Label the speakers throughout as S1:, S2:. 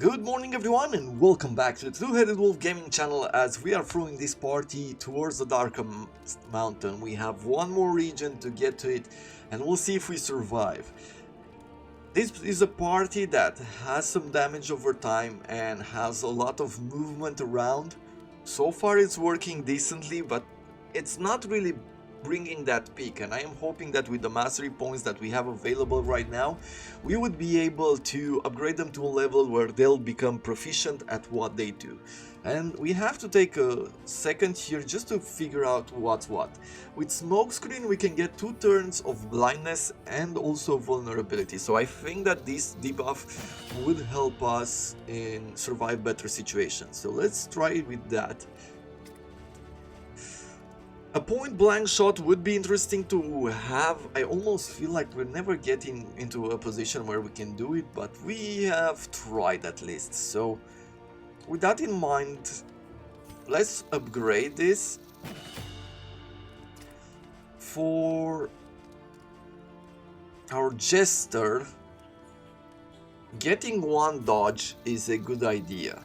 S1: Good morning everyone and welcome back to the Two-Headed Wolf Gaming channel as we are throwing this party towards the Darkham Mountain. We have one more region to get to it and we'll see if we survive. This is a party that has some damage over time and has a lot of movement around. So far it's working decently, but it's not really bringing that peak, and I am hoping that with the mastery points that we have available right now, we would be able to upgrade them to a level where they'll become proficient at what they do. And we have to take a second here just to figure out what's what. With Smokescreen we can get 2 turns of blindness and also vulnerability, so I think that this debuff would help us in survive better situations. So let's try with that. A point blank shot would be interesting to have. I almost feel like we're never getting into a position where we can do it, but we have tried at least. So with that in mind, let's upgrade this. For our Jester, getting 1 dodge is a good idea.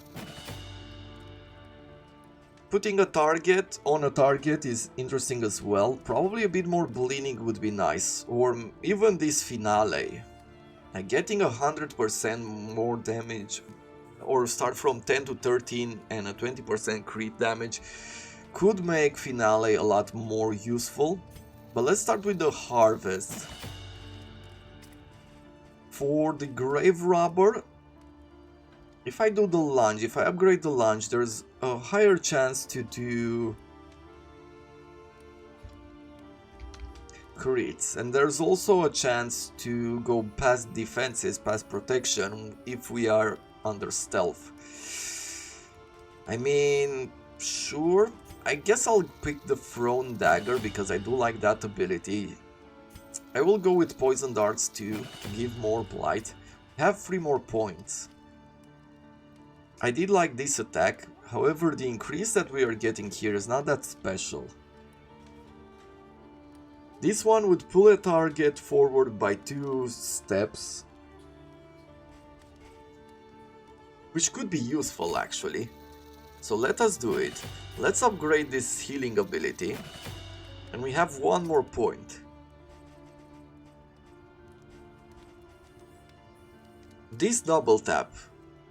S1: Putting a target on a target is interesting as well. Probably a bit more bleeding would be nice, or even this finale. Getting 100% more damage, or start from 10 to 13 and a 20% crit damage could make finale a lot more useful. But let's start with the harvest. For the grave robber, if I do the lunge, if I upgrade the lunge, there's a higher chance to do crits, and there's also a chance to go past defenses, past protection, if we are under stealth. I mean, sure, I guess I'll pick the thrown dagger because I do like that ability. I will go with poison darts too, to give more blight. I have 3 more points. I did like this attack, however the increase that we are getting here is not that special. This one would pull a target forward by 2 steps, which could be useful actually. So let us do it. Let's upgrade this healing ability, and we have 1 more point. This double tap.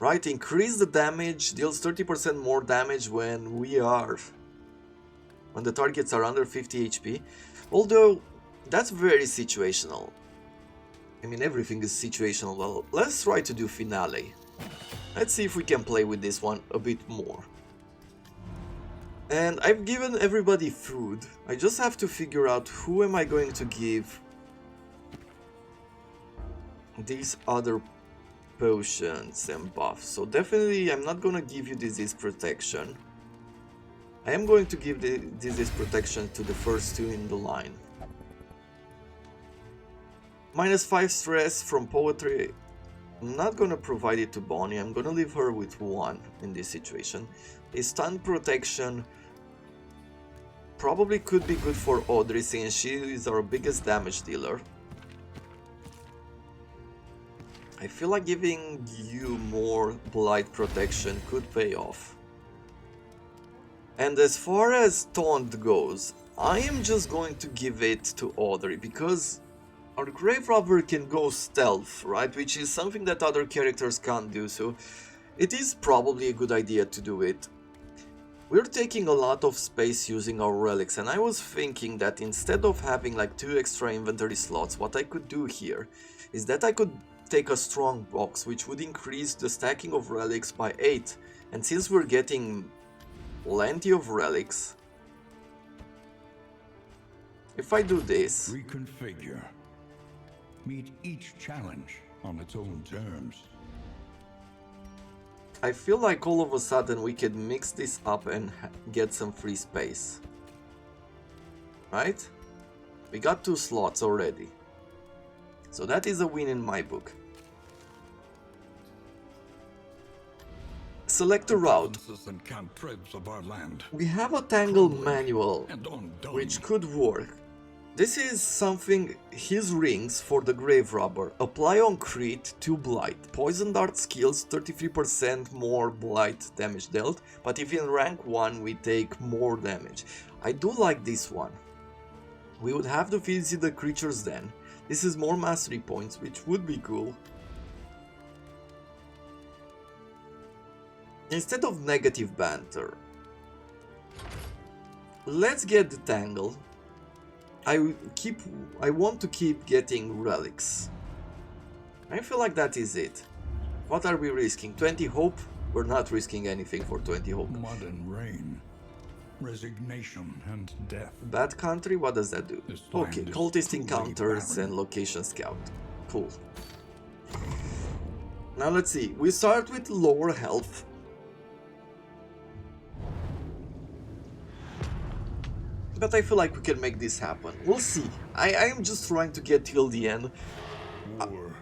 S1: Right, increase the damage, deals 30% more damage when the targets are under 50 HP. Although, that's very situational. I mean, everything is situational. Well, let's try to do finale. Let's see if we can play with this one a bit more. And I've given everybody food. I just have to figure out who am I going to give these other potions and buffs. So definitely I'm not gonna give you disease protection. I am going to give the disease protection to the first 2 in the line. -5 stress from poetry. I'm not gonna provide it to Bonnie. I'm gonna leave her with 1 in this situation. A stun protection probably could be good for Audrey since she is our biggest damage dealer. I feel like giving you more blight protection could pay off. And as far as taunt goes, I am just going to give it to Audrey because our grave robber can go stealth, right? Which is something that other characters can't do, so it is probably a good idea to do it. We're taking a lot of space using our relics, and I was thinking that instead of having like 2 extra inventory slots, what I could do here is that I could take a strong box, which would increase the stacking of relics by 8, and since we're getting plenty of relics, if I do this,
S2: reconfigure. Meet each challenge on its own terms.
S1: I feel like all of a sudden we can mix this up and get some free space. Right? We got 2 slots already. So that is a win in my book. Select a route.
S2: And cantrips of our land.
S1: We have a Tangle manual, which could work. This is something, his rings for the Grave Robber. Apply on crit 2 blight. Poison dart skills 33% more blight damage dealt, but if in rank 1 we take more damage. I do like this one. We would have to visit the creatures then. This is more mastery points, which would be cool. Instead of negative banter, let's get the Tangle. I want to keep getting relics. I feel like that is it. What are we risking? 20 hope? We're not risking anything for 20 hope.
S2: Mud and rain, resignation and death.
S1: Bad country? What does that do?
S2: This land
S1: Okay,
S2: is
S1: cultist
S2: truly
S1: encounters
S2: barren.
S1: and location scout. Cool. Now let's see. We start with lower health. But I feel like we can make this happen. We'll see. I am just trying to get till the end.
S2: War.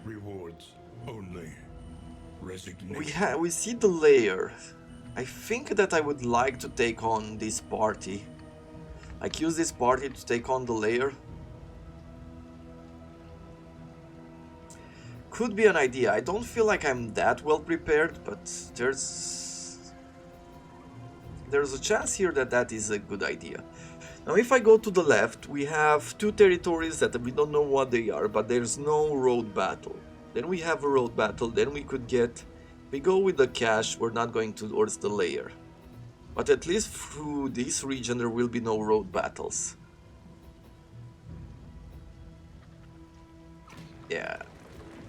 S2: Rewards only. Resignation.
S1: We see the layer. I think that I would like to take on this party. Like use this party to take on the layer. Could be an idea. I don't feel like I'm that well prepared, but there's a chance here that that is a good idea. Now if I go to the left, we have two territories that we don't know what they are, but there's no road battle. Then we have a road battle, then we could get... We go with the cash, we're not going towards the layer. But at least through this region there will be no road battles. Yeah.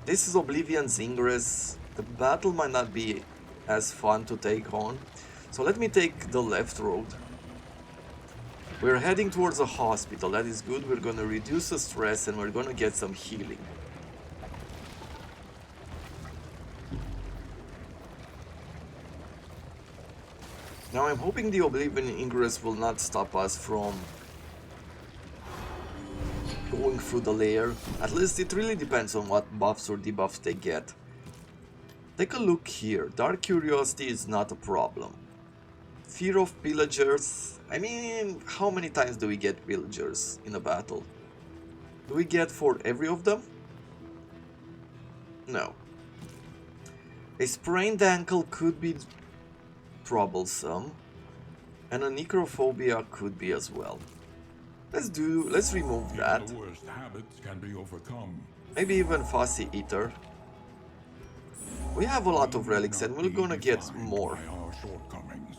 S1: This is Oblivion's Ingress. The battle might not be as fun to take on. So let me take the left road. We're heading towards a hospital, that is good. We're gonna reduce the stress and we're gonna get some healing. Now I'm hoping the Oblivion Ingress will not stop us from going through the layer. At least it really depends on what buffs or debuffs they get. Take a look here. Dark Curiosity is not a problem. Fear of Pillagers. I mean, how many times do we get Pillagers in a battle? Do we get for every of them? No. A sprained ankle could be troublesome, and a necrophobia could be as well. Let's remove that.
S2: Even the worst habits can be overcome.
S1: Maybe even Fussy Eater. We have a lot of relics and we're gonna get more.
S2: By our shortcomings.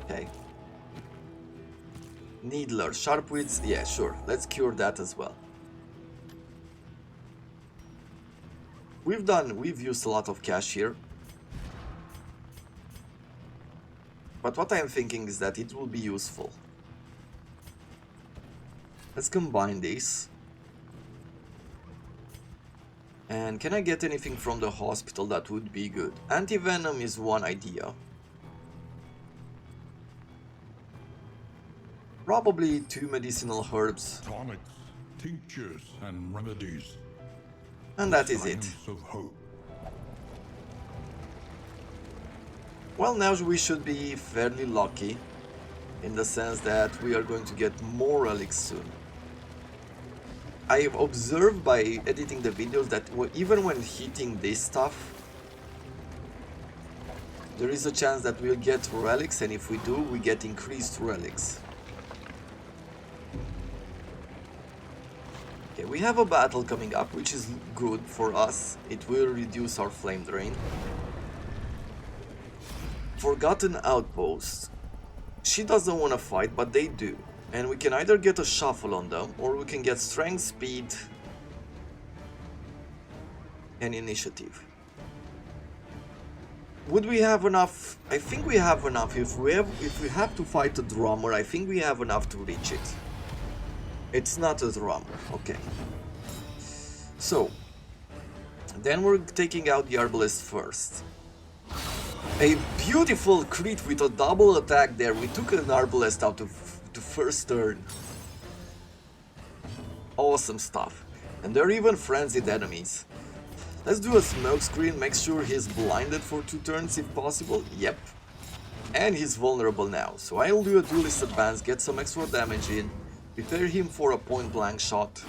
S1: Okay. Needler, Sharpwits, yeah, sure. Let's cure that as well. We've used a lot of cash here. But what I am thinking is that it will be useful. Let's combine these. And can I get anything from the hospital that would be good? Anti-venom is one idea. Probably 2 medicinal herbs.
S2: Tonics, tinctures, and remedies.
S1: And that is it.
S2: Science of hope.
S1: Well, now we should be fairly lucky, in the sense that we are going to get more relics soon. I have observed by editing the videos that even when hitting this stuff, there is a chance that we'll get relics, and if we do, we get increased relics. Okay, we have a battle coming up, which is good for us. It will reduce our flame drain. Forgotten Outpost. She doesn't want to fight, but they do. And we can either get a shuffle on them, or we can get strength, speed, and initiative. Would we have enough? I think we have enough. If we have to fight a drummer, I think we have enough to reach it. It's not a drummer, okay. So, then we're taking out the Arbalest first. A beautiful crit with a double attack there. We took an Arbalest out of the first turn. Awesome stuff. And they're even frenzied enemies. Let's do a smoke screen, make sure he's blinded for 2 turns if possible. Yep. And he's vulnerable now, so I'll do a Duelist Advance, get some extra damage in, prepare him for a point blank shot.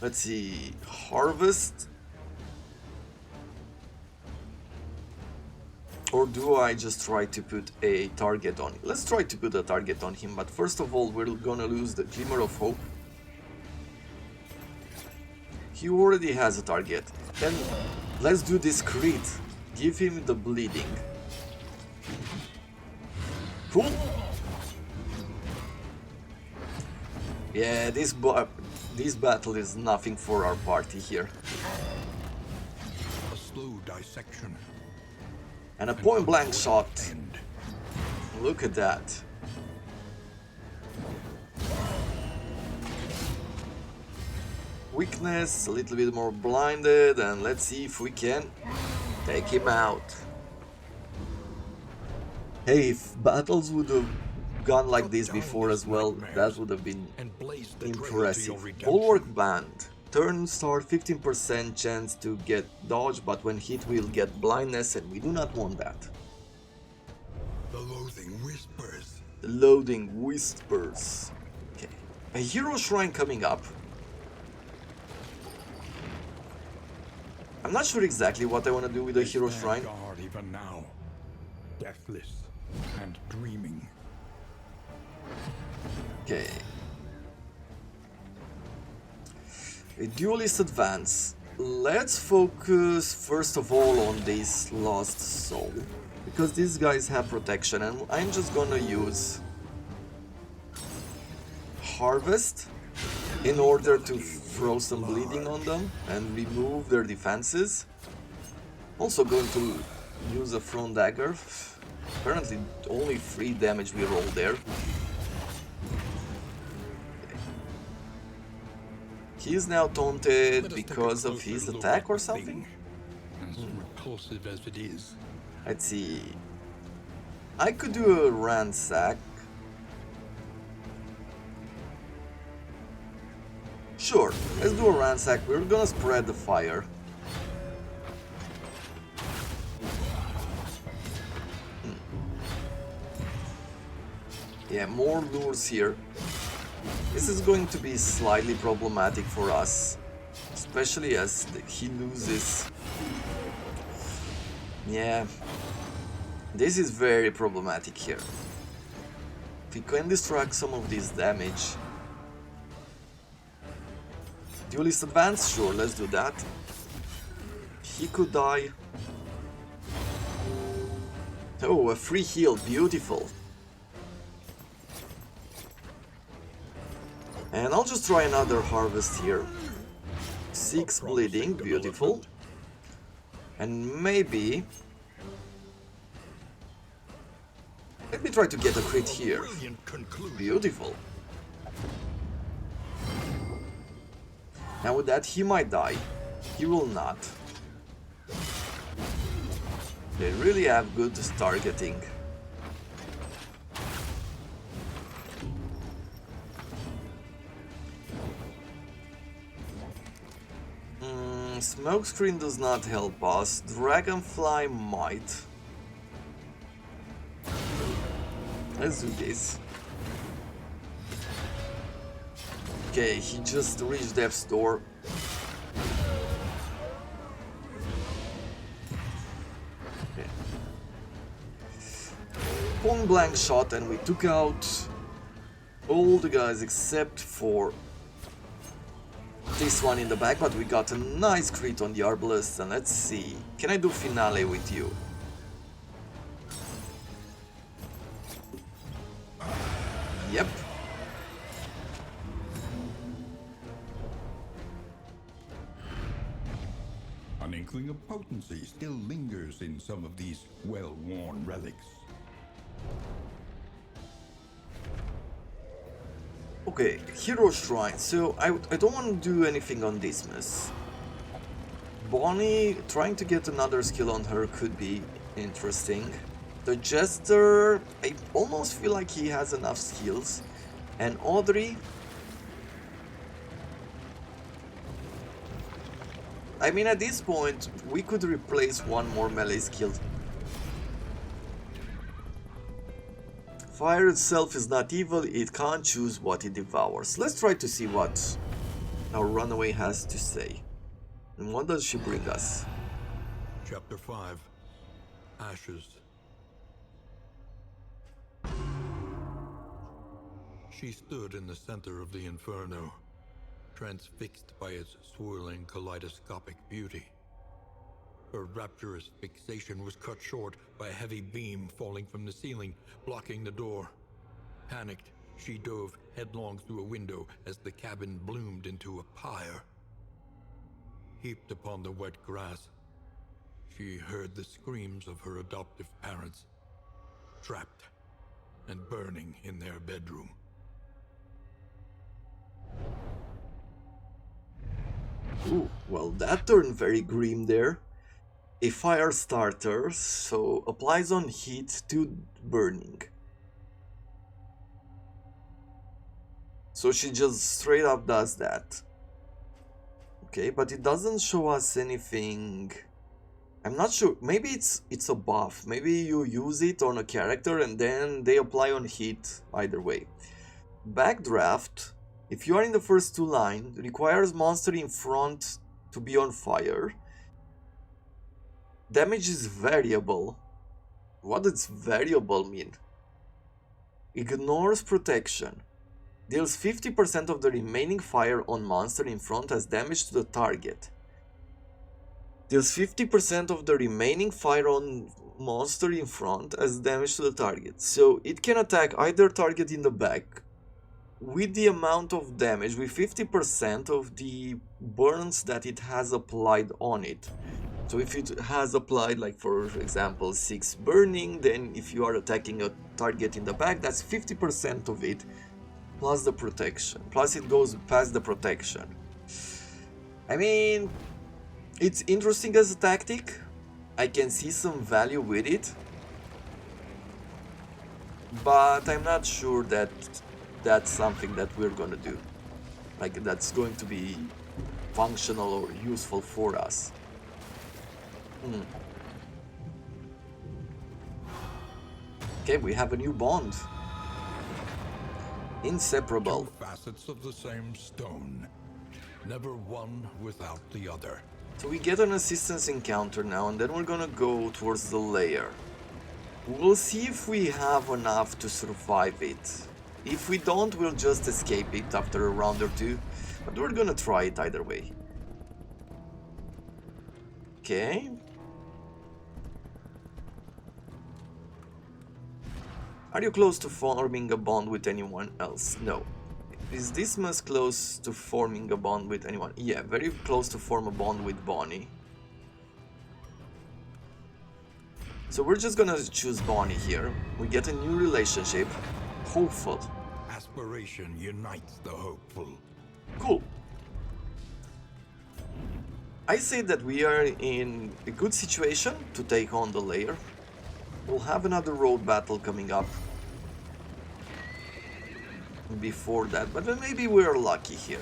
S1: Let's see, Harvest? Or do I just try to put a target on him? Let's try to put a target on him, but first of all we're gonna lose the Glimmer of Hope. He already has a target. Then let's do this crit. Give him the bleeding. Cool. Yeah, this battle is nothing for our party here.
S2: A slow dissection.
S1: And a point blank shot. Look at that. Weakness, a little bit more blinded, and let's see if we can take him out. Hey, if battles would have gone like this before as well, that would have been impressive. Bulwark Band. Turn start 15% chance to get dodge, but when hit we'll get blindness, and we do not want that.
S2: The loathing whispers.
S1: The loading whispers. Okay. A hero shrine coming up. I'm not sure exactly what I want to do with a hero shrine.
S2: Guard even now, deathless and dreaming.
S1: Okay. A Duelist Advance. Let's focus first of all on this Lost Soul, because these guys have protection, and I'm just gonna use Harvest in order to throw some bleeding on them and remove their defenses. Also going to use a Thrown Dagger. Apparently only 3 damage we roll there. He is now taunted because of his attack or something?
S2: As repulsive as it is.
S1: Let's see. I could do a Ransack. Sure, let's do a Ransack. We're gonna spread the fire. Yeah, more lures here. This is going to be slightly problematic for us, especially as he loses. Yeah, this is very problematic here. If we can distract some of this damage. Duelist Advance, sure, let's do that. He could die. Oh, a free heal, beautiful. And I'll just try another Harvest here. 6 bleeding, beautiful. And maybe... let me try to get a crit here. Beautiful. Now with that, he might die. He will not. They really have good targeting. Smokescreen does not help us. Dragonfly might. Let's do this. Okay, he just reached death's door. Okay. Point blank shot, and we took out all the guys except for this one in the back, but we got a nice crit on the Arbalest, and let's see. Can I do Finale with you? Yep.
S2: An inkling of potency still lingers in some of these well-worn relics.
S1: Okay, Hero Shrine. So I don't want to do anything on Dismas. Bonnie, trying to get another skill on her could be interesting. The Jester, I almost feel like he has enough skills. And Audrey, I mean, at this point, we could replace one more melee skill Fire itself is not evil, it can't choose what it devours. Let's try to see what our runaway has to say. And what does she bring us?
S3: Chapter 5. Ashes. She stood in the center of the inferno, transfixed by its swirling kaleidoscopic beauty. Her rapturous fixation was cut short by a heavy beam falling from the ceiling, blocking the door. Panicked, she dove headlong through a window as the cabin bloomed into a pyre. Heaped upon the wet grass, she heard the screams of her adoptive parents, trapped and burning in their bedroom.
S1: Ooh, well, that turned very grim there. A fire starter, so applies on heat to burning. So she just straight up does that. Okay, but it doesn't show us anything. I'm not sure. Maybe it's a buff. Maybe you use it on a character and then they apply on heat. Either way. Backdraft, if you are in the first two lines, requires monster in front to be on fire. Damage is variable. What does variable mean? Ignores protection. Deals 50% of the remaining fire on monster in front as damage to the target. Deals 50% of the remaining fire on monster in front as damage to the target. So it can attack either target in the back with the amount of damage, with 50% of the burns that it has applied on it. So if it has applied, like for example 6 burning, then if you are attacking a target in the back, that's 50% of it plus the protection, plus it goes past the protection. I mean, it's interesting as a tactic. I can see some value with it, but I'm not sure that that's something that we're gonna do, like that's going to be functional or useful for us. Okay, we have a new bond. Inseparable.
S3: Two facets of the same stone, never one without the other.
S1: So we get an assistance encounter now, and then we're gonna go towards the lair. We'll see if we have enough to survive it. If we don't, we'll just escape it after a round or two, but we're gonna try it either way. Okay. Are you close to forming a bond with anyone else? No. Is this much close to forming a bond with anyone? Yeah, very close to form a bond with Bonnie. So we're just gonna choose Bonnie here. We get a new relationship. Hopeful.
S3: Aspiration unites the hopeful.
S1: Cool. I say that we are in a good situation to take on the lair. We'll have another road battle coming up before that, but then maybe we're lucky here.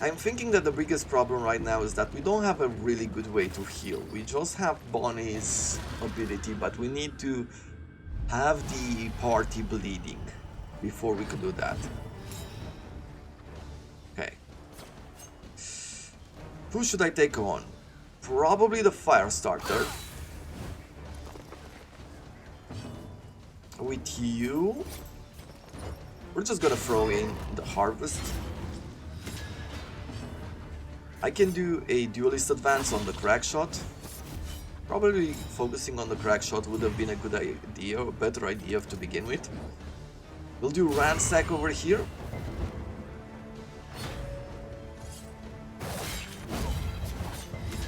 S1: I'm thinking that the biggest problem right now is that we don't have a really good way to heal. We just have Bonnie's ability, but we need to have the party bleeding before we could do that. Okay. Who should I take on? Probably the fire starter. With you, we're just gonna throw in the harvest. I can do a duelist advance on the crack shot. Probably focusing on the crack shot would have been a good idea, a better idea to begin with. We'll do ransack over here.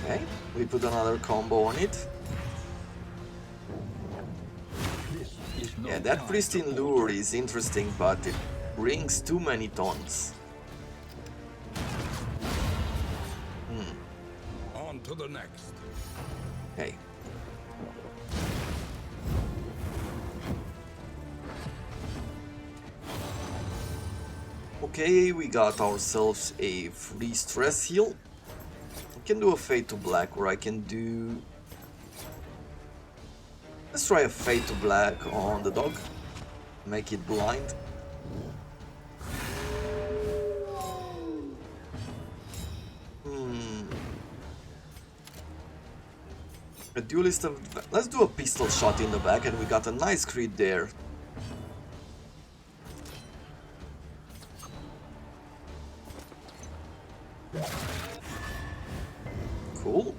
S1: Okay, we put another combo on it. Yeah, that pristine lure is interesting, but it brings too many taunts.
S3: On to the next.
S1: Okay. Okay, we got ourselves a free stress heal. We can do a Fade to Black, or I can do... Let's try a Fade to Black on the dog. Make it blind. A duelist of... Let's do a pistol shot in the back, and we got a nice crit there. Cool.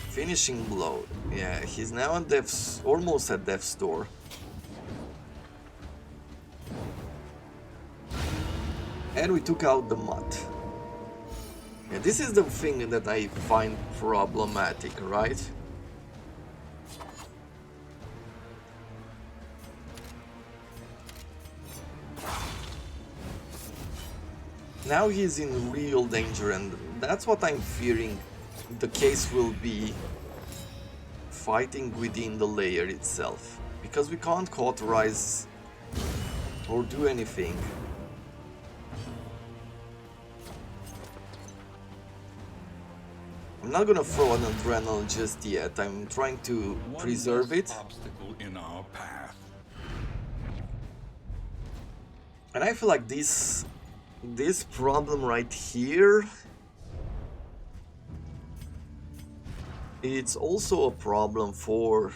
S1: Finishing blow. Yeah, he's now on death's... almost at death's door. And we took out the mutt. Yeah, this is the thing that I find problematic, right? Now he's in real danger, and that's what I'm fearing the case will be fighting within the layer itself. Because we can't cauterize or do anything. I'm not gonna throw an adrenaline just yet. I'm trying to preserve it.
S2: Obstacle in our path.
S1: And I feel like this problem right here, it's also a problem for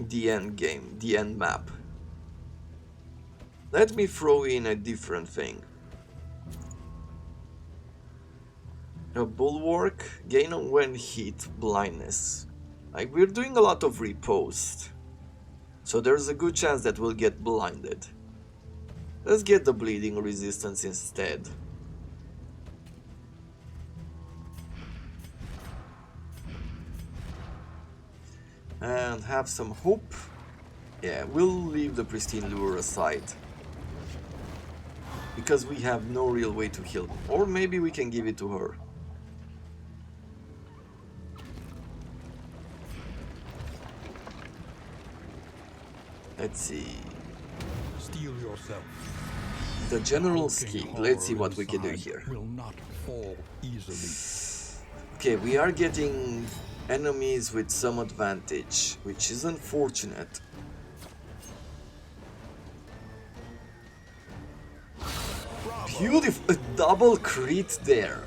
S1: the end game, the end map. Let me throw in a different thing. A bulwark, gain on when hit, blindness. Like, we're doing a lot of riposte, so there's a good chance that we'll get blinded. Let's get the bleeding resistance instead. And have some hope. Yeah, we'll leave the pristine lure aside, because we have no real way to heal. Or maybe we can give it to her. Let's see.
S3: Steel yourself.
S1: The general
S3: Hulking
S1: scheme.
S3: horror
S1: Let's see what we can do
S3: inside
S1: here.
S3: Will not fall easily.
S1: Okay, we are getting enemies with some advantage, which is unfortunate. Beautiful, a double crit there.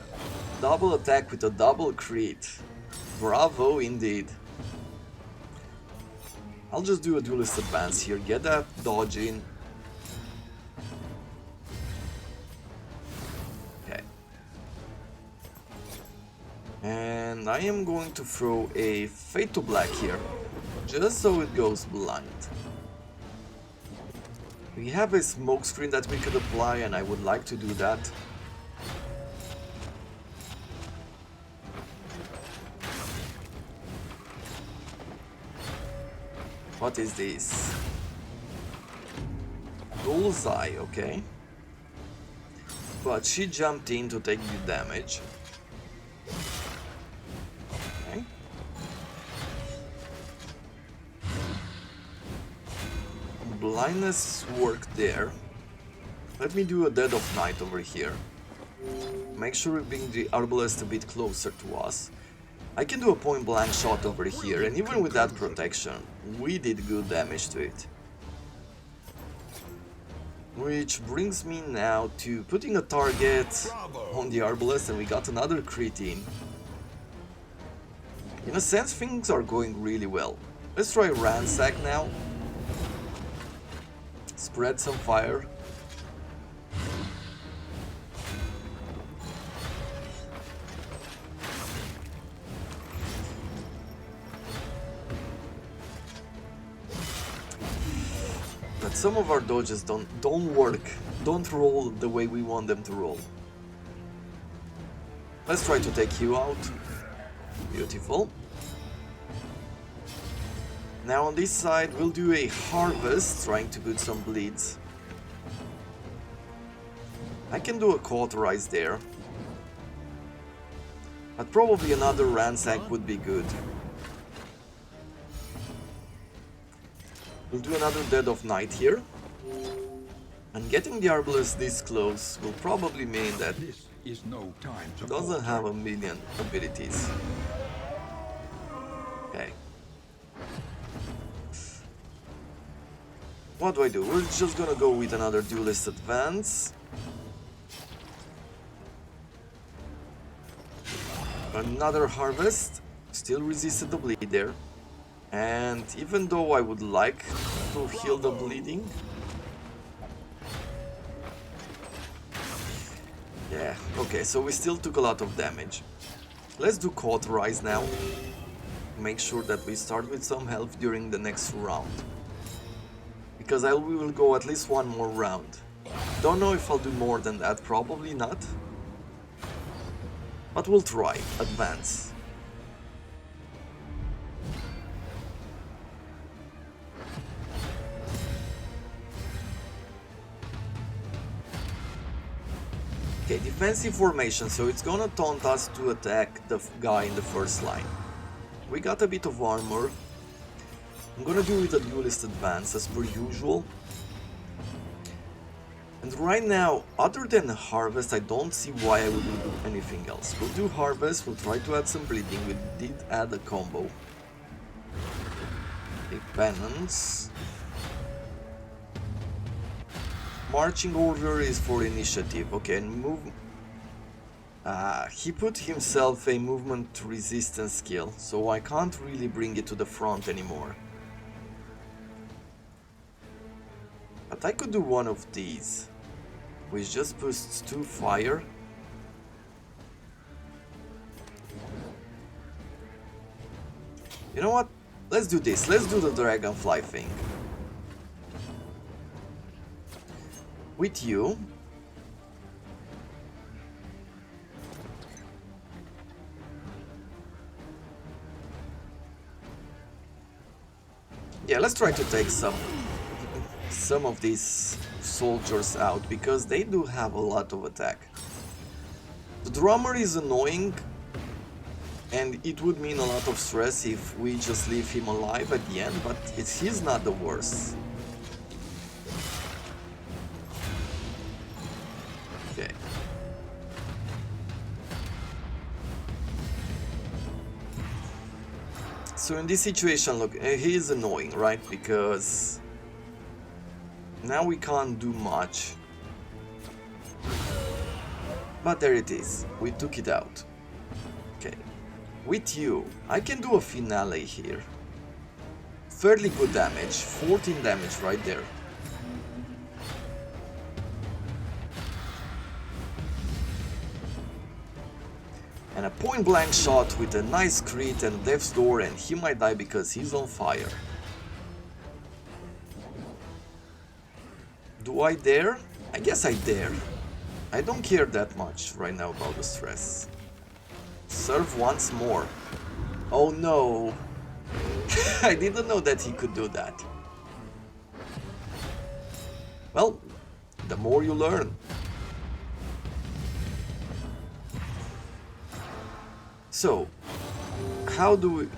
S1: Double attack with a double crit. Bravo indeed. I'll just do a duelist advance here, get that dodge in. Okay. And I am going to throw a Fade to Black here, just so it goes blind. We have a smoke screen that we could apply, and I would like to do that. What is this? Bullseye, okay. But she jumped in to take the damage. Okay. Blindness worked there. Let me do a Dead of Night over here. Make sure we bring the Arbalest a bit closer to us. I can do a point blank shot over here, and even with that protection, we did good damage to it. Which brings me now to putting a target on the Arbalest, and we got another crit in. In a sense, things are going really well. Let's try Ransack now. Spread some fire. But some of our dodges don't work, don't roll the way we want them to roll. Let's try to take you out. Beautiful. Now on this side we'll do a harvest, trying to put some bleeds. I can do a cauterize there. But probably another ransack would be good. We'll do another Dead of Night here. And getting the Arbalest this close will probably mean that
S3: This
S2: is no time to
S1: Doesn't have
S2: falter.
S1: a million abilities. Okay. What do I do? We're just gonna go with another Duelist Advance. Another Harvest. Still resisted the bleed there. And even though I would like to heal the bleeding, yeah, okay, so we still took a lot of damage. Let's do Cauterize now. Make sure that we start with some health during the next round. Because we will go at least one more round. Don't know if I'll do more than that, probably not. But we'll try. Advance. Okay, defensive formation, so it's gonna taunt us to attack the guy in the first line. We got a bit of armor. I'm gonna do with a Duelist Advance as per usual. And right now, other than Harvest, I don't see why I would do anything else. We'll do Harvest, we'll try to add some bleeding, we did add a combo. A Penance. Marching Order is for initiative, okay, and move... he put himself a movement resistance skill, so I can't really bring it to the front anymore. But I could do one of these, which just boosts 2 fire. You know what? Let's do this. Let's do the Dragonfly thing. With you. Yeah, let's try to take some of these soldiers out, because they do have a lot of attack. The drummer is annoying, and it would mean a lot of stress if we just leave him alive at the end, but he's not the worst. Okay. So in this situation, look, he is annoying, right? Because now we can't do much. But there it is. We took it out. Okay. With you, I can do a finale here. Fairly good damage. 14 damage right there. And a point blank shot with a nice crit and Death's Door, and he might die because he's on fire. Do I dare? I guess I dare. I don't care that much right now about the stress. Serve once more. Oh no. I didn't know that he could do that. Well, the more you learn. So, how do we...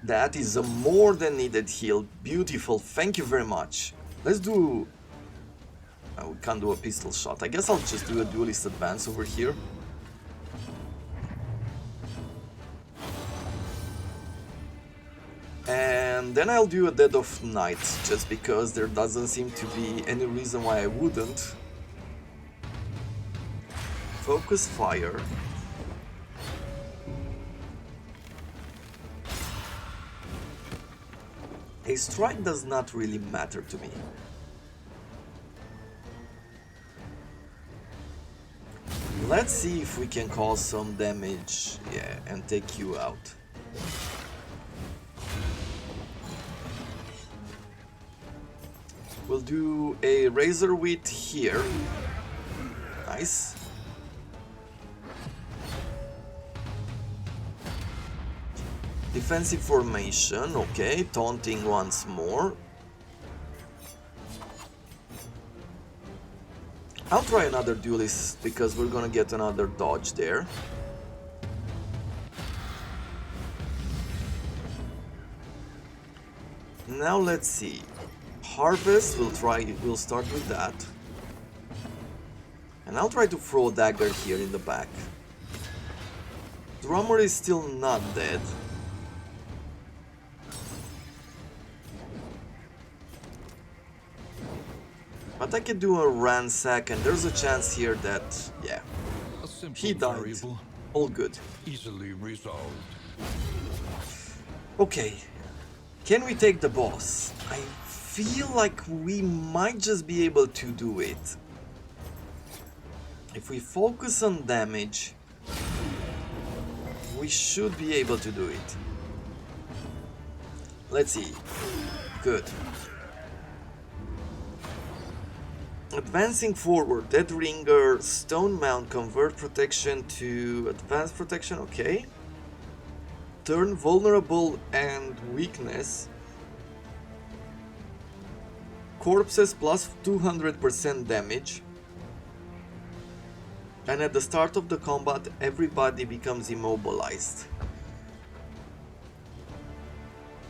S1: That is a more than needed heal. Beautiful, thank you very much. Let's do... we can't do a pistol shot. I guess I'll just do a Duelist Advance over here. And then I'll do a Dead of Night, just because there doesn't seem to be any reason why I wouldn't. Focus Fire. A strike does not really matter to me. Let's see if we can cause some damage, yeah, and take you out. We'll do a Razor Wit here. Nice. Defensive formation, okay, taunting once more. I'll try another Duelist because we're gonna get another dodge there. Now let's see. Harvest, we'll start with that. And I'll try to throw a dagger here in the back. Drummer is still not dead. But I can do a ransack, and there's a chance here that, yeah,
S2: A simple
S1: he died.
S2: variable,
S1: All good.
S2: easily resolved.
S1: Okay, can we take the boss? I feel like we might just be able to do it. If we focus on damage, we should be able to do it. Let's see. Good. Advancing forward, Dead Ringer, Stone Mount, convert protection to advanced protection, okay. Turn vulnerable and weakness. Corpses plus 200% damage. And at the start of the combat, everybody becomes immobilized.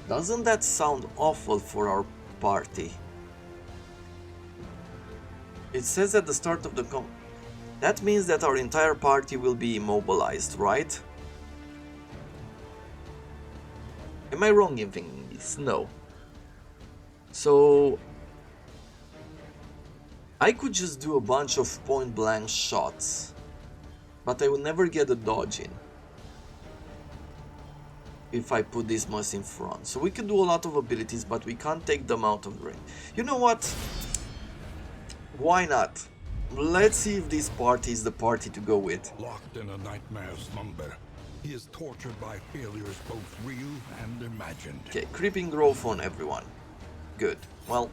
S1: Doesn't that sound awful for our party? It says at the start of the that means that our entire party will be immobilized, right? Am I wrong in thinking this? No. So I could just do a bunch of point blank shots, but I will never get a dodge in if I put this much in front. So we can do a lot of abilities, but we can't take them out of the ring. You know what? Why not? Let's see if this party is the party to go with.
S2: Locked in a nightmare slumber, he is tortured by failures both real and imagined.
S1: Okay, creeping growth on everyone. Good. Well,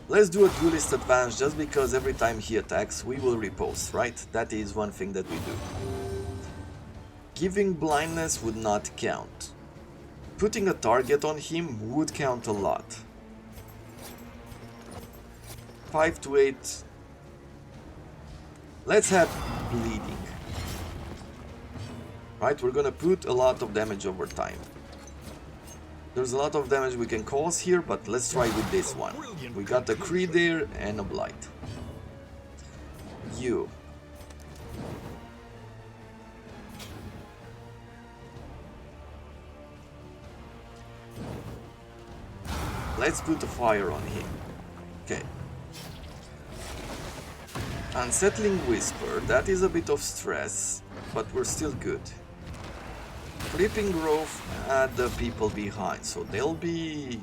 S1: let's do a duelist advance just because every time he attacks we will riposte, right? That is one thing that we do. Giving blindness would not count. Putting a target on him would count a lot. 5 to 8. Let's have bleeding. Right, we're gonna put a lot of damage over time. There's a lot of damage we can cause here, but let's try with this one. We got a Creed there and a Blight. You. Let's put a fire on him. Okay. Unsettling Whisper, that is a bit of stress, but we're still good. Creeping Growth at the people behind, so they'll be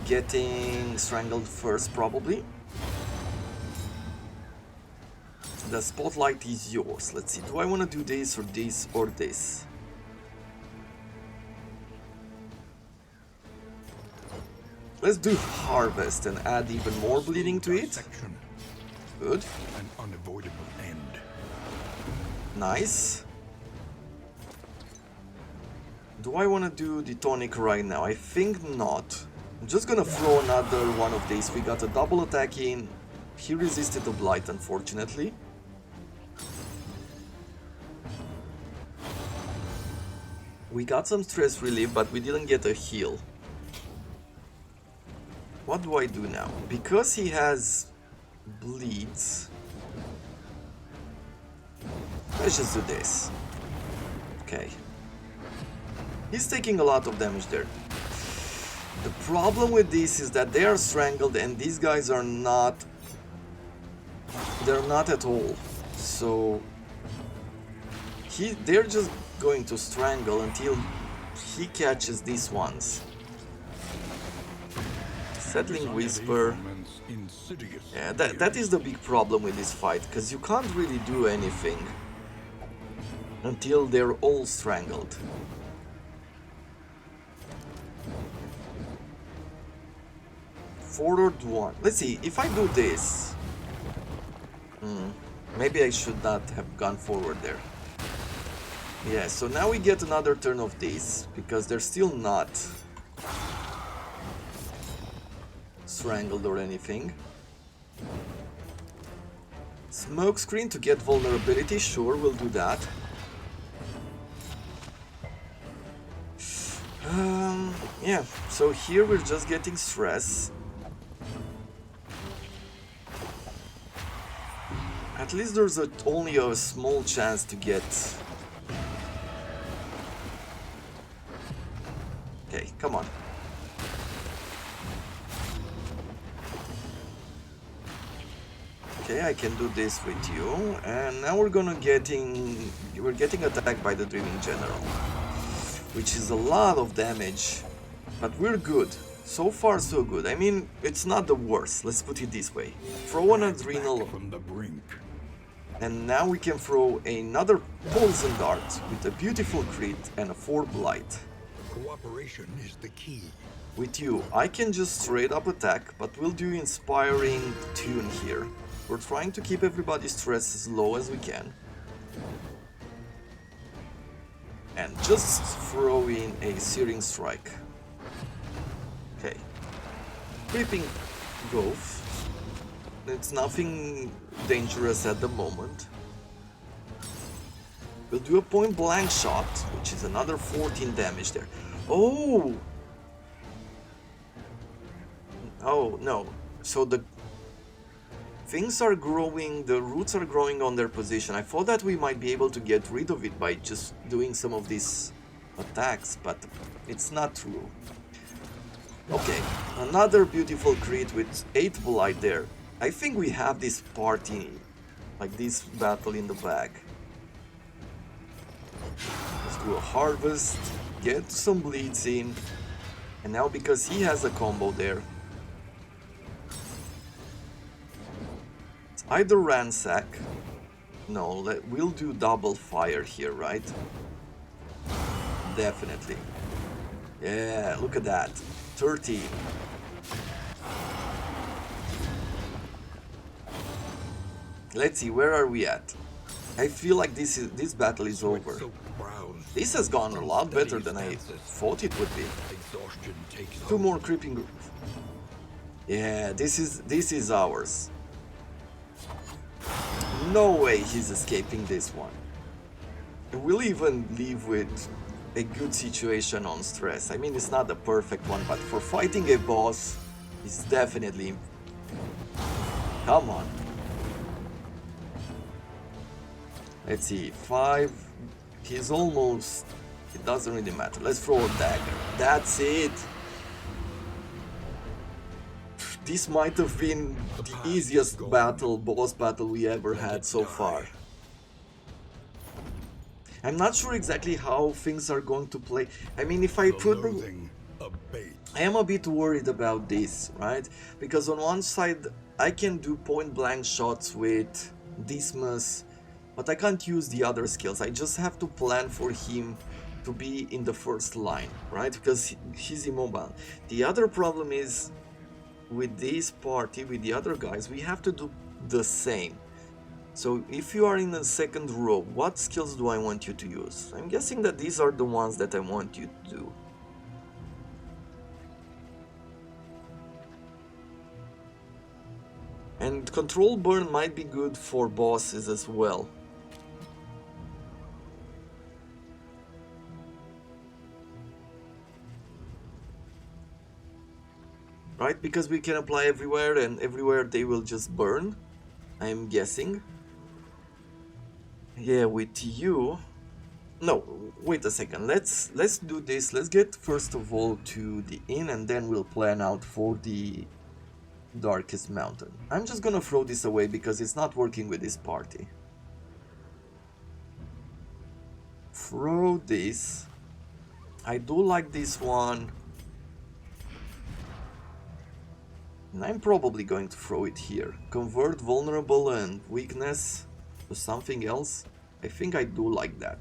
S1: getting strangled first probably. The spotlight is yours. Let's see, do I want to do this or this or this? Let's do Harvest and add even more bleeding to it.
S2: Dissection,
S1: Good.
S2: an unavoidable end.
S1: Nice. Do I want to do the tonic right now? I think not. I'm just gonna throw another one of these. We got a double attack in. He resisted the blight, unfortunately. We got some stress relief, but we didn't get a heal. What do I do now? Because he has bleeds, let's just do this. Okay. He's taking a lot of damage there. The problem with this is that they are strangled and these guys are not... They're not at all. So... They're just going to strangle until he catches these ones. Settling Whisper. Yeah, that is the big problem with this fight, because you can't really do anything until they're all strangled. Forward one. Let's see, if I do this... maybe I should not have gone forward there. Yeah, so now we get another turn of this, because they're still not strangled or anything. Smoke screen to get vulnerability, sure, we'll do that. Yeah, so here we're just getting stress. At least there's only a small chance to get... Okay, come on. Okay, I can do this with you, and now we're getting attacked by the Dreaming General, which is a lot of damage, but we're good. So far, so good. I mean, it's not the worst. Let's put it this way. Throw an Adrenal,
S2: From the brink.
S1: and now we can throw another Poison Dart with a beautiful crit and a 4 Blight.
S3: Cooperation is the key.
S1: With you, I can just straight up attack, but we'll do Inspiring Tune here. We're trying to keep everybody's stress as low as we can. And just throw in a Searing Strike. Okay. Creeping Growth. It's nothing dangerous at the moment. We'll do a point blank shot, which is another 14 damage there. Oh! Oh, no. So the things are growing, the roots are growing on their position. I thought that we might be able to get rid of it by just doing some of these attacks, but it's not true. Okay, another beautiful crit with 8 Blight there. I think we have this party, like this battle in the bag. Let's do a Harvest, get some bleeds in, and now because he has a combo there, it's either Ransack, no, we'll do double fire here, right? Definitely. Yeah, look at that, 30. Let's see, where are we at? I feel like this battle is over. This has gone a lot better than I thought it would be. 2 more creeping groups. Yeah, this is ours. No way he's escaping this one. We'll even leave with a good situation on stress. I mean, it's not the perfect one, but for fighting a boss, it's definitely... Come on. Let's see, 5, he's almost, it doesn't really matter. Let's throw a dagger, that's it! This might have been the easiest boss battle we ever had so far. I'm not sure exactly how things are going to play. I mean, if I put... I am a bit worried about this, right? Because on one side, I can do point blank shots with Dismas, but I can't use the other skills. I just have to plan for him to be in the first line, right? Because he's immobile. The other problem is, with this party, with the other guys, we have to do the same. So if you are in the second row, what skills do I want you to use? I'm guessing that these are the ones that I want you to do. And control burn might be good for bosses as well. Right, because we can apply everywhere, and everywhere they will just burn, I'm guessing. Yeah, with you... No, wait a second, let's do this. Let's get first of all to the inn, and then we'll plan out for the Darkest Mountain. I'm just gonna throw this away because it's not working with this party. Throw this. I do like this one. And I'm probably going to throw it here. Convert vulnerable and weakness to something else. I think I do like that.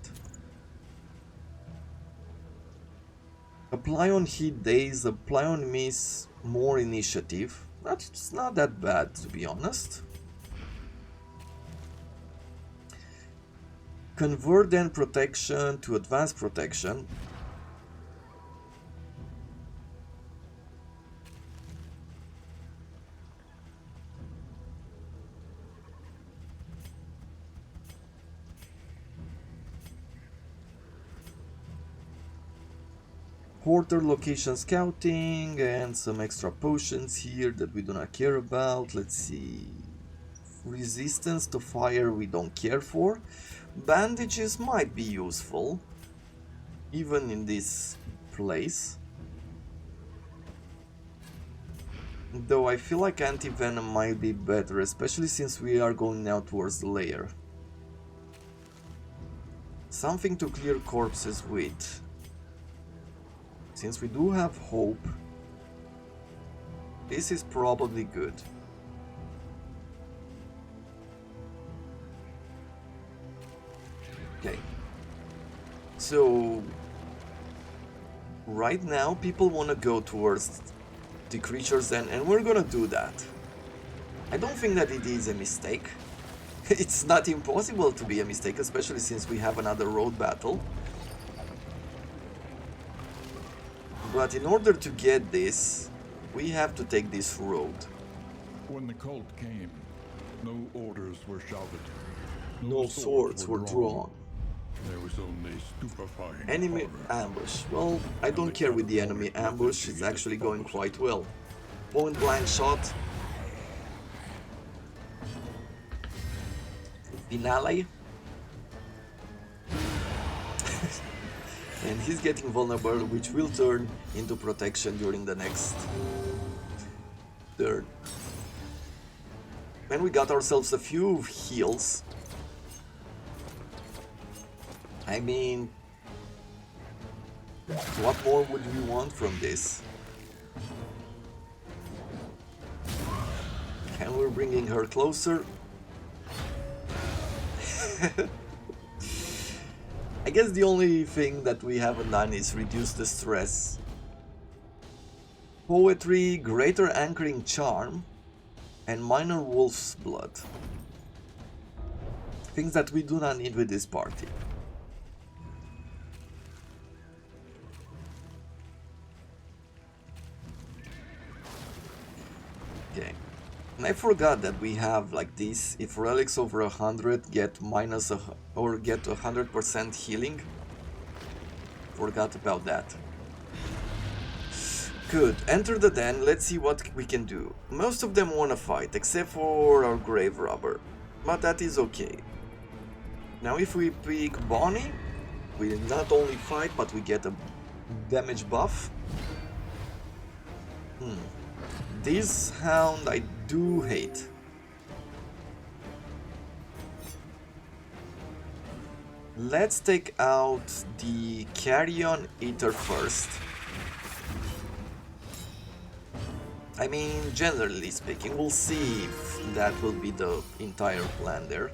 S1: Apply on hit days, apply on miss, more initiative. It's not that bad, to be honest. Convert then protection to advanced protection. Porter location scouting and some extra potions here that we do not care about. Let's see. Resistance to fire we don't care for. Bandages might be useful, even in this place. Though I feel like anti-venom might be better, especially since we are going now towards the lair. Something to clear corpses with. Since we do have hope, this is probably good. Okay. So right now people want to go towards the creatures and we're gonna do that. I don't think that it is a mistake. It's not impossible to be a mistake, especially since we have another road battle. But in order to get this, we have to take this road.
S2: When the cult came, no orders were shouted.
S1: No swords were drawn.
S2: There was only stupefying
S1: Enemy
S2: horror.
S1: ambush. Well, I don't care with the enemy ambush, it's actually going quite well. Point blank shot. Finale. And he's getting vulnerable, which will turn into protection during the next turn. And we got ourselves a few heals. I mean, what more would we want from this? And we're bringing her closer. I guess the only thing that we haven't done is reduce the stress. Poetry, Greater Anchoring Charm, and Minor Wolf's Blood. Things that we do not need with this party. Okay. And I forgot that we have like this, if relics over 100 get or get 100% healing. Forgot about that. Good, enter the den, let's see what we can do. Most of them wanna fight, except for our grave robber. But that is okay. Now if we pick Bonnie, we not only fight, but we get a damage buff. This hound I do hate. Let's take out the Carrion Eater first. I mean, generally speaking, we'll see if that will be the entire plan there.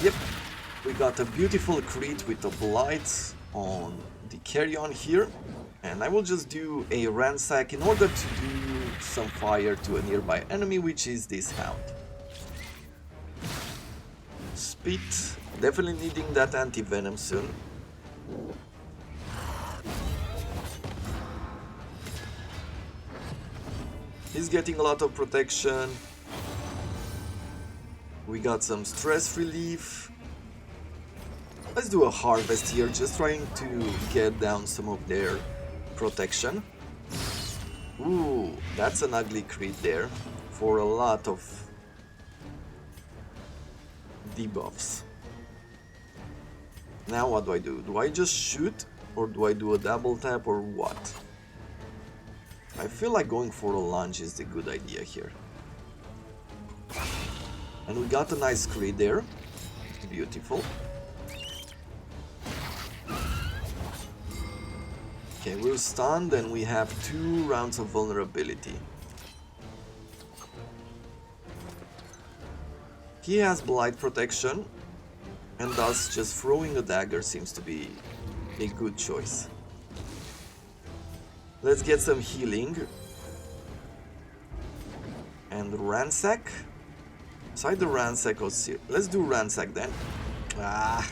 S1: Yep. We got a beautiful crit with a blight on the Carrion here, and I will just do a ransack in order to do some fire to a nearby enemy, which is this hound. Spit, definitely needing that anti-venom soon. He's getting a lot of protection. We got some stress relief. Let's do a harvest here, just trying to get down some of their protection. Ooh, that's an ugly crit there for a lot of debuffs. Now what do I do? Do I just shoot or do I do a double tap or what? I feel like going for a lunge is the good idea here. And we got a nice crit there. Beautiful. Okay, we're stunned and we have 2 rounds of vulnerability. He has blight protection, and thus just throwing a dagger seems to be a good choice. Let's get some healing. And ransack. Side the ransack, let's do ransack then. Ah.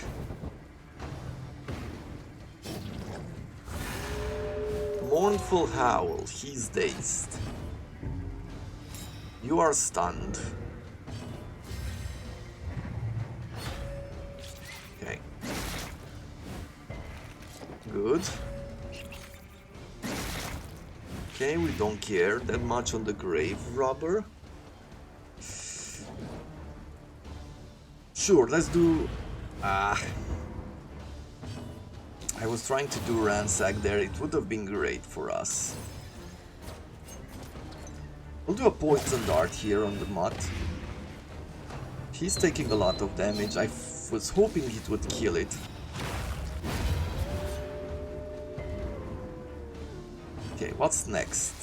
S1: Mournful Howl, he's dazed. You are stunned. Okay. Good. Okay, we don't care that much on the grave robber. Sure, let's do... I was trying to do ransack there, it would have been great for us. We'll do a poison dart here on the mutt. He's taking a lot of damage, I was hoping it would kill it. Okay, what's next?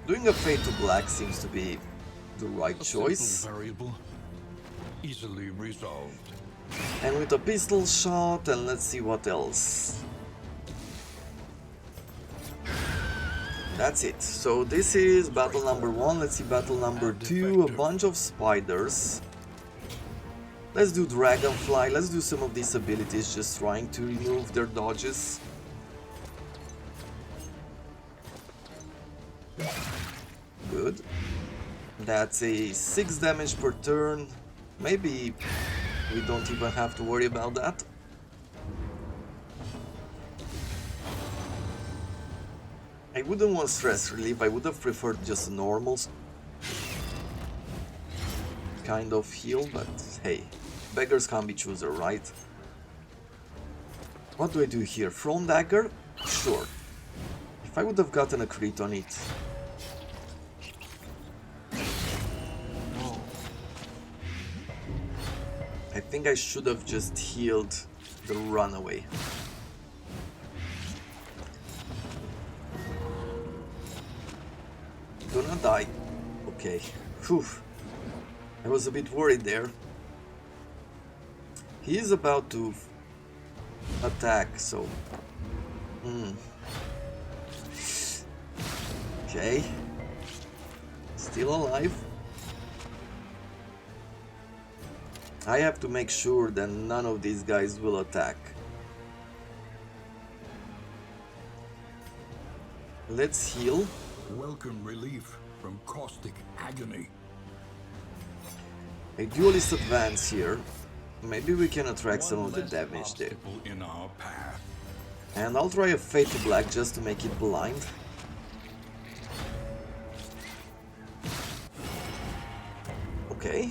S1: Doing a fade to black seems to be the right choice.
S2: Variable, easily resolved.
S1: And with a pistol shot, and let's see what else. That's it. So this is battle number 1. Let's see battle number 2. A bunch of spiders. Let's do Dragonfly. Let's do some of these abilities, just trying to remove their dodges. Good. That's a 6 damage per turn. Maybe we don't even have to worry about that. I wouldn't want stress relief, I would have preferred just a normal kind of heal, but hey, beggars can't be choosers, right? What do I do here? Thrown dagger? Sure. If I would have gotten a crit on it. I think I should have just healed the runaway. Do not die. Okay. Whew. I was a bit worried there. He is about to attack, so... Okay. Still alive. I have to make sure that none of these guys will attack. Let's heal.
S2: Welcome relief from caustic agony.
S1: A duelist advance here. Maybe we can attract some of the damage there.
S2: In our path.
S1: And I'll try a fade to black just to make it blind. Okay.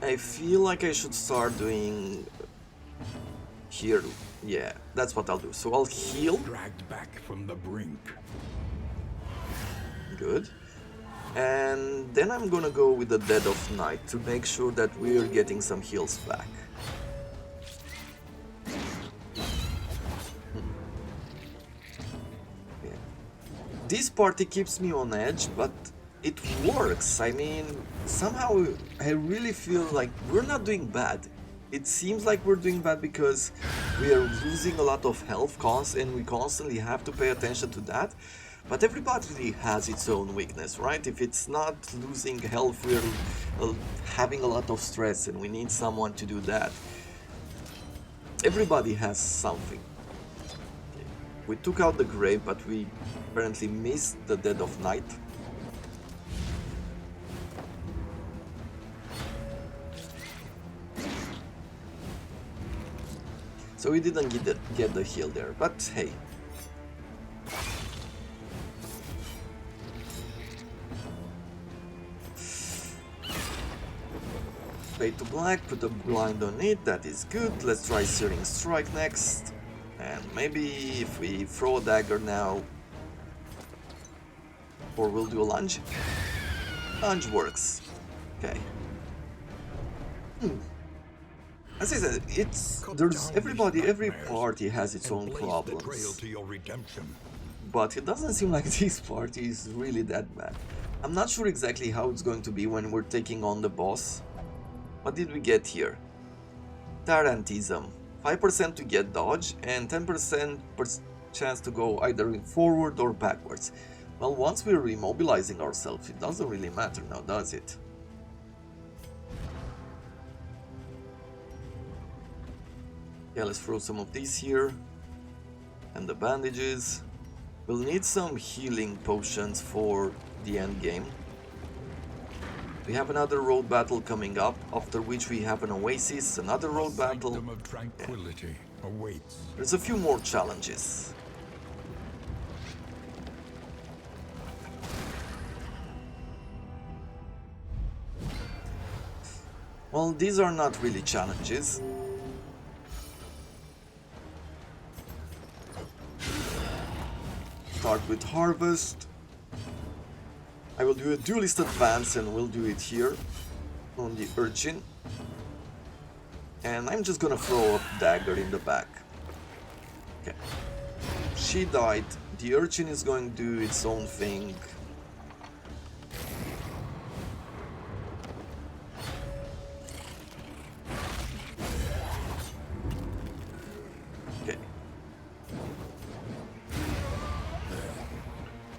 S1: I feel like I should start doing here. Yeah, that's what I'll do. So I'll heal.
S2: Dragged back from the brink.
S1: Good. And then I'm gonna go with the Dead of Night to make sure that we're getting some heals back. Yeah. This party keeps me on edge, but it works. I mean, somehow I really feel like we're not doing bad. It seems like we're doing bad because we are losing a lot of health and we constantly have to pay attention to that. But everybody has its own weakness, right? If it's not losing health, we're having a lot of stress and we need someone to do that. Everybody has something. Okay. We took out the grave, but we apparently missed the Dead of Night. So we didn't get the heal there, but hey. Fade to black, put a blind on it, that is good. Let's try Searing Strike next. And maybe if we throw a dagger now... Or we'll do a lunge. Lunge works. Okay. As I said, every party has its own problems. But it doesn't seem like this party is really that bad. I'm not sure exactly how it's going to be when we're taking on the boss. What did we get here? Tarantism. 5% to get dodge and 10% chance to go either forward or backwards. Well, once we're remobilizing ourselves, it doesn't really matter now, does it? Yeah, let's throw some of these here. And the bandages. We'll need some healing potions for the end game. We have another road battle coming up, after which we have an oasis, another road battle.
S2: Sanctum of tranquility awaits.
S1: There's a few more challenges. Well, these are not really challenges. Start with Harvest. I will do a Duelist Advance and we'll do it here on the Urchin. And I'm just gonna throw a dagger in the back. Okay. She died. The Urchin is going to do its own thing. Okay.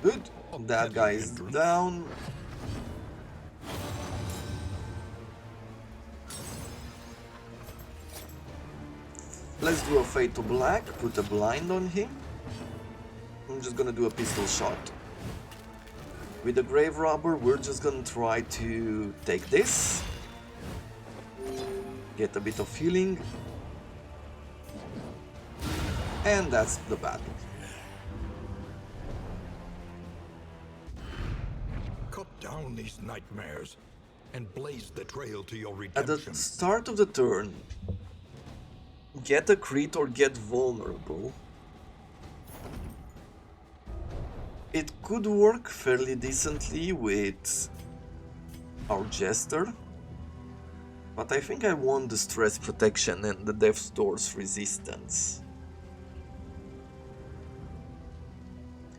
S1: Good. That guy is down. Let's do a Fade to Black, put a blind on him. I'm just gonna do a pistol shot. With the Grave Robber, we're just gonna try to take this. Get a bit of healing. And that's the battle.
S3: Cut down these nightmares and blaze the trail to your
S1: At the
S3: redemption.
S1: start of the turn, get a crit or get vulnerable. It could work fairly decently with our Jester, but I think I want the stress protection and the Death's Door's resistance.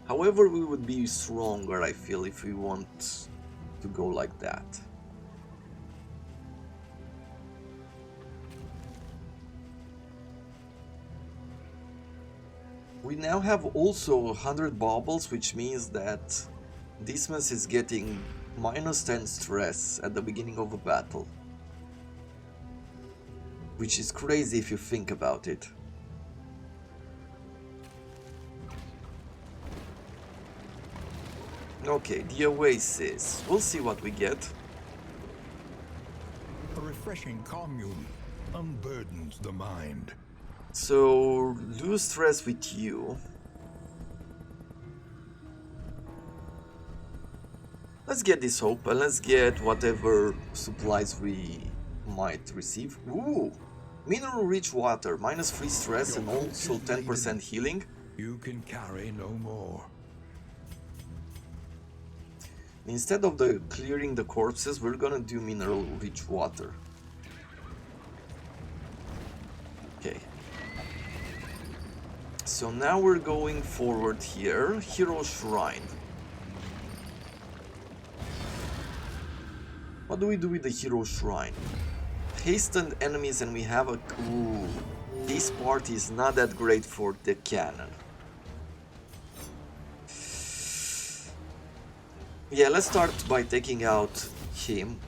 S1: However, we would be stronger, I feel, if we want to go like that. We now have also 100 baubles, which means that Dismas is getting minus 10 stress at the beginning of a battle. Which is crazy if you think about it. Okay, the Oasis. We'll see what we get.
S2: A refreshing commune unburdens the mind.
S1: So, lose stress with you. Let's get this hope and let's get whatever supplies we might receive. Ooh! Mineral rich water, minus 3 stress and also 10% healing.
S2: You can carry no more.
S1: Instead of the clearing the corpses, we're gonna do mineral rich water. Okay. So now we're going forward here. Hero Shrine. What do we do with the Hero Shrine? Hastened enemies and we have a... Ooh. This part is not that great for the cannon. Yeah, let's start by taking out him.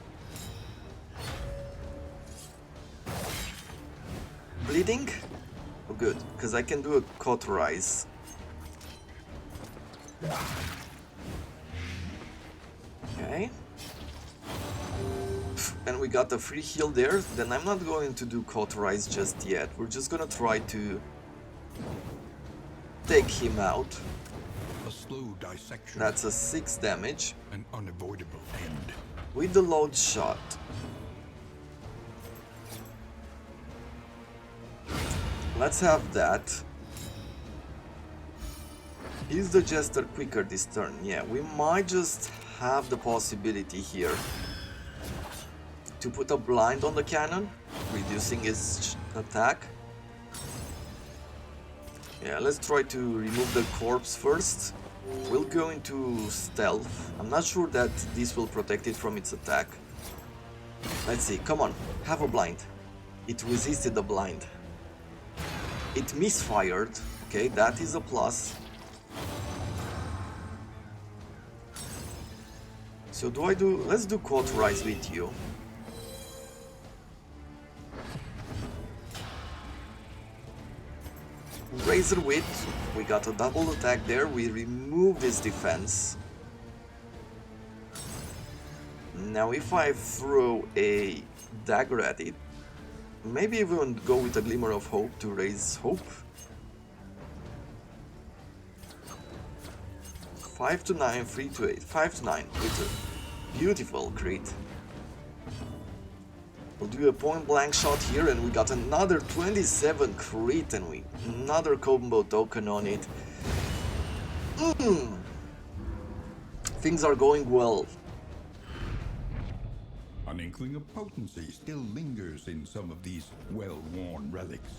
S1: Bleeding? Oh good, because I can do a cauterize. Okay. And we got a free heal there. Then I'm not going to do cauterize just yet. We're just gonna try to take him out.
S2: A slow dissection.
S1: That's a 6 damage.
S2: An unavoidable end.
S1: With the load shot. Let's have that. Is the Jester quicker this turn? Yeah, we might just have the possibility here to put a blind on the cannon, reducing its attack. Yeah, let's try to remove the corpse first. We'll go into stealth. I'm not sure that this will protect it from its attack. Let's see, come on, have a blind. It resisted the blind. It misfired. Okay, that is a plus. So let's do cauterize with you. Razor Wit, we got a double attack there, we remove this defense. Now if I throw a dagger at it, maybe even go with a glimmer of hope to raise hope. 5 to 9, 3 to 8, 5 to 9 with a beautiful crit. We'll do a point blank shot here and we got another 27 crit and we another combo token on it. Things are going well.
S2: An inkling of potency still lingers in some of these well-worn relics.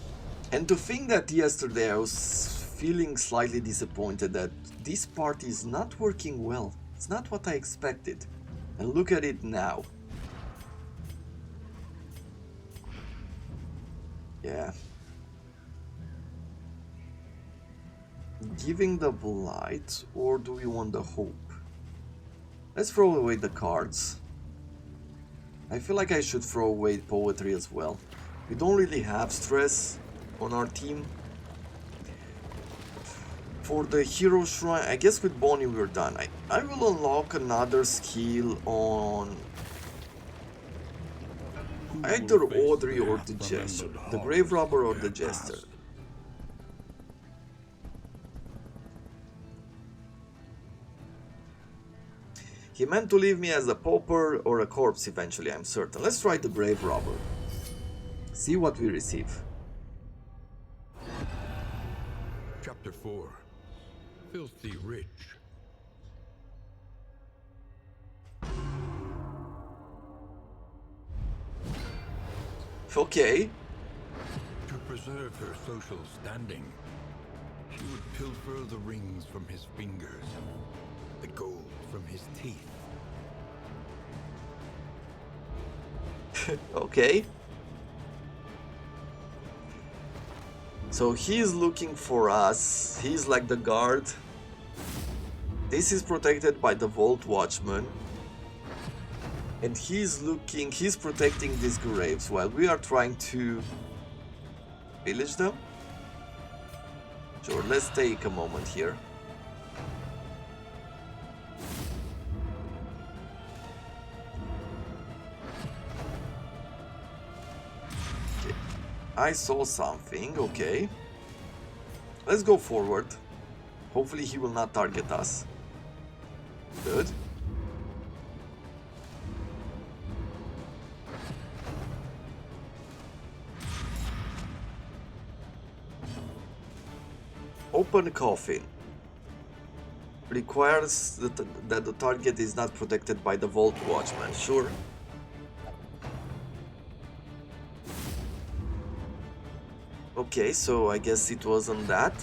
S1: And to think that yesterday I was feeling slightly disappointed that this party is not working well. It's not what I expected. And look at it now. Yeah. Giving the blight, or do we want the hope? Let's throw away the cards. I feel like I should throw away poetry as well. We don't really have stress on our team. For the hero shrine, I guess with Bonnie we're done. I will unlock another skill on either Audrey or the Jester. The Grave Robber or the Jester. He meant to leave me as a pauper or a corpse eventually, I'm certain. Let's try the Grave Robber. See what we receive.
S3: Chapter 4. Filthy Rich.
S1: Okay.
S3: To preserve her social standing, she would pilfer the rings from his fingers, the gold from his teeth.
S1: Okay. So he's looking for us. He's like the guard. This is protected by the Vault Watchman. And he's protecting these graves while we are trying to pillage them. Sure, let's take a moment here. Okay. I saw something, okay. Let's go forward. Hopefully he will not target us. Good. Open coffin. Requires that the target is not protected by the Vault Watchman. Sure. Okay, so I guess it wasn't that.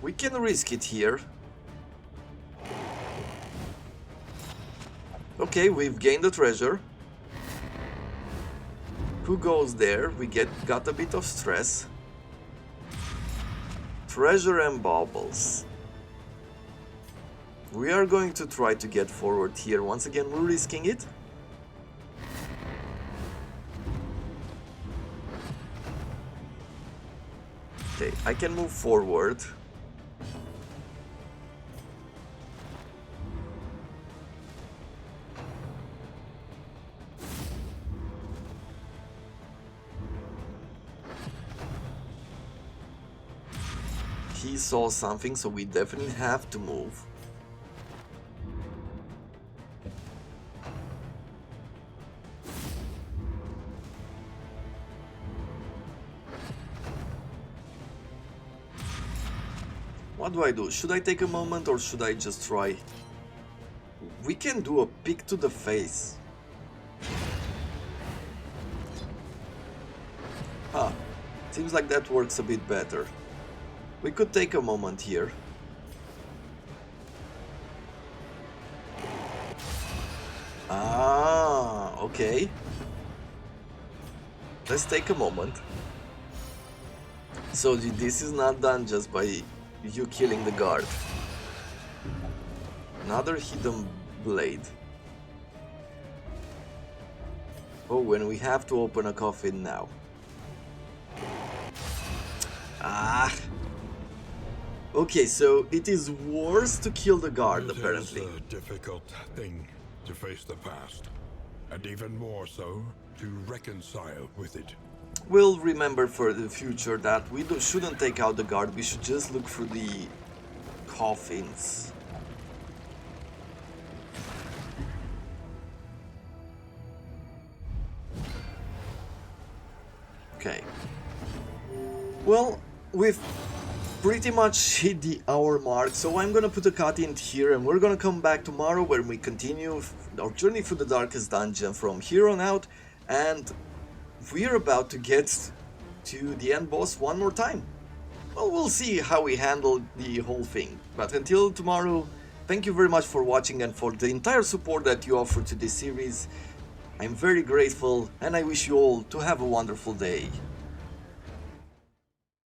S1: We can risk it here. Okay, we've gained the treasure. Who goes there? We got a bit of stress. Treasure and baubles. We are going to try to get forward here. Once again, we're risking it. Okay, I can move forward. He saw something, so we definitely have to move. What do I do? Should I take a moment or should I just try? We can do a pick to the face. Huh. Seems like that works a bit better. We could take a moment here. Ah, okay. Let's take a moment. So this is not done just by you killing the guard. Another hidden blade. Oh, and we have to open a coffin now. Ah. Okay, so it is worse to kill the guard,
S2: It
S1: apparently.
S2: is a difficult thing to face the past, and even more so to reconcile with it.
S1: We'll remember for the future that we shouldn't take out the guard, we should just look for the coffins. Okay. Well, we've pretty much hit the hour mark, so I'm gonna put a cut in here and we're gonna come back tomorrow where we continue our journey through the darkest dungeon from here on out, and we're about to get to the end boss one more time. Well, we'll see how we handle the whole thing, but until tomorrow, thank you very much for watching and for the entire support that you offer to this series. I'm very grateful and I wish you all to have a wonderful day.